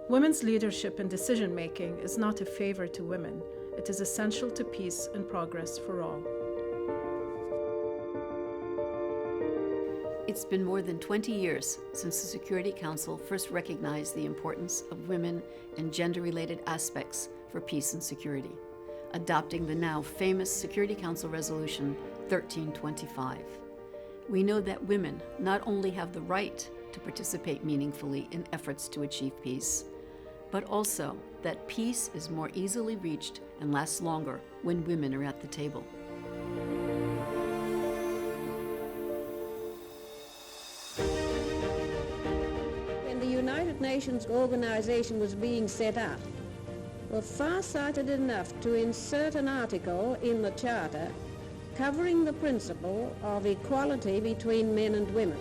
Women's leadership and decision-making is not a favor to women. It is essential to peace and progress for all. It's been more than 20 years since the Security Council first recognized the importance of women and gender-related aspects for peace and security, adopting the now famous Security Council Resolution 1325. We know that women not only have the right to participate meaningfully in efforts to achieve peace, but also that peace is more easily reached and lasts longer when women are at the table. When the United Nations organization was being set up, were far-sighted enough to insert an article in the Charter covering the principle of equality between men and women.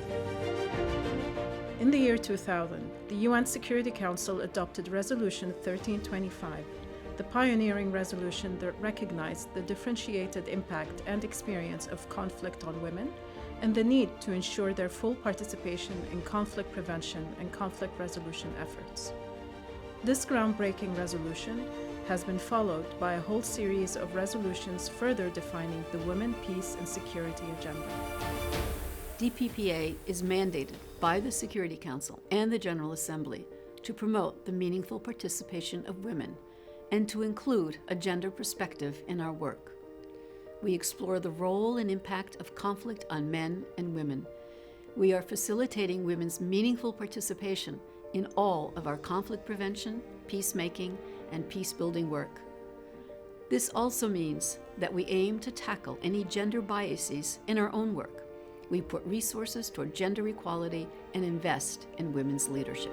In the year 2000, the UN Security Council adopted Resolution 1325, the pioneering resolution that recognized the differentiated impact and experience of conflict on women and the need to ensure their full participation in conflict prevention and conflict resolution efforts. This groundbreaking resolution has been followed by a whole series of resolutions further defining the Women, Peace and Security agenda. DPPA is mandated by the Security Council and the General Assembly to promote the meaningful participation of women and to include a gender perspective in our work. We explore the role and impact of conflict on men and women. We are facilitating women's meaningful participation in all of our conflict prevention, peacemaking, and peace-building work. This also means that we aim to tackle any gender biases in our own work. We put resources toward gender equality and invest in women's leadership.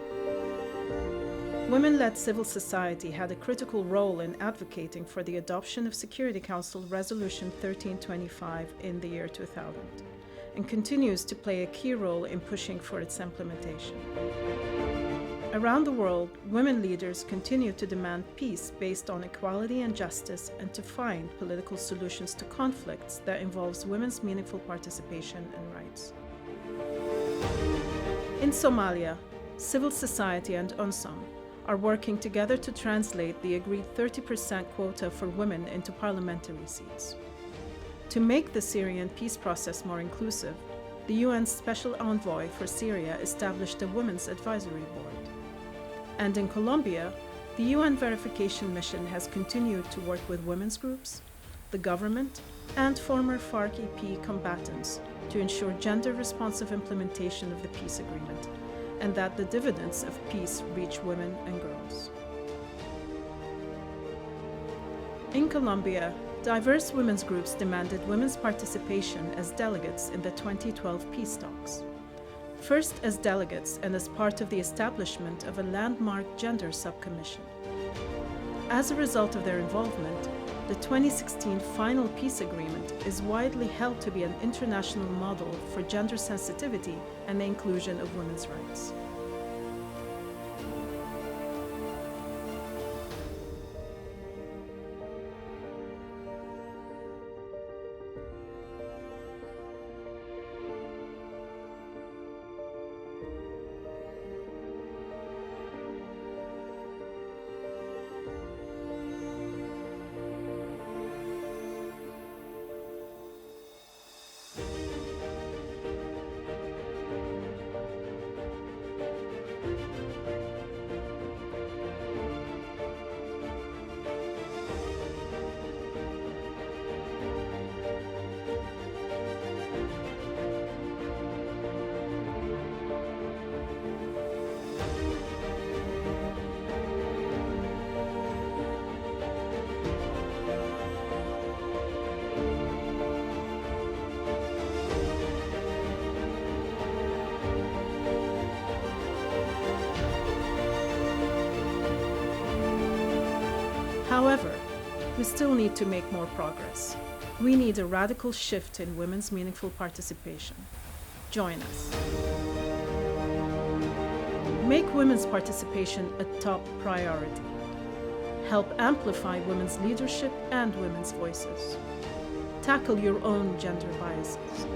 Women-led civil society had a critical role in advocating for the adoption of Security Council Resolution 1325 in the year 2000, and continues to play a key role in pushing for its implementation. Around the world, women leaders continue to demand peace based on equality and justice and to find political solutions to conflicts that involves women's meaningful participation and rights. In Somalia, civil society and UNSOM are working together to translate the agreed 30% quota for women into parliamentary seats. To make the Syrian peace process more inclusive, the UN's Special Envoy for Syria established a Women's Advisory Board. And in Colombia, the UN Verification Mission has continued to work with women's groups, the government, and former FARC-EP combatants to ensure gender-responsive implementation of the peace agreement, and that the dividends of peace reach women and girls. In Colombia, diverse women's groups demanded women's participation as delegates in the 2012 peace talks. First as delegates and as part of the establishment of a landmark gender subcommission. As a result of their involvement, the 2016 final peace agreement is widely held to be an international model for gender sensitivity and the inclusion of women's rights. However, we still need to make more progress. We need a radical shift in women's meaningful participation. Join us. Make women's participation a top priority. Help amplify women's leadership and women's voices. Tackle your own gender biases.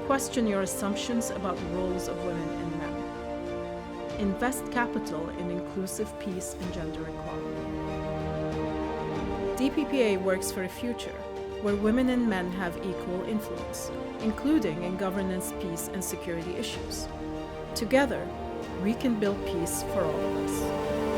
Question your assumptions about the roles of women and men. invest capital in inclusive peace and gender equality. DPPA works for a future where women and men have equal influence, including in governance, peace, and security issues. Together, we can build peace for all of us.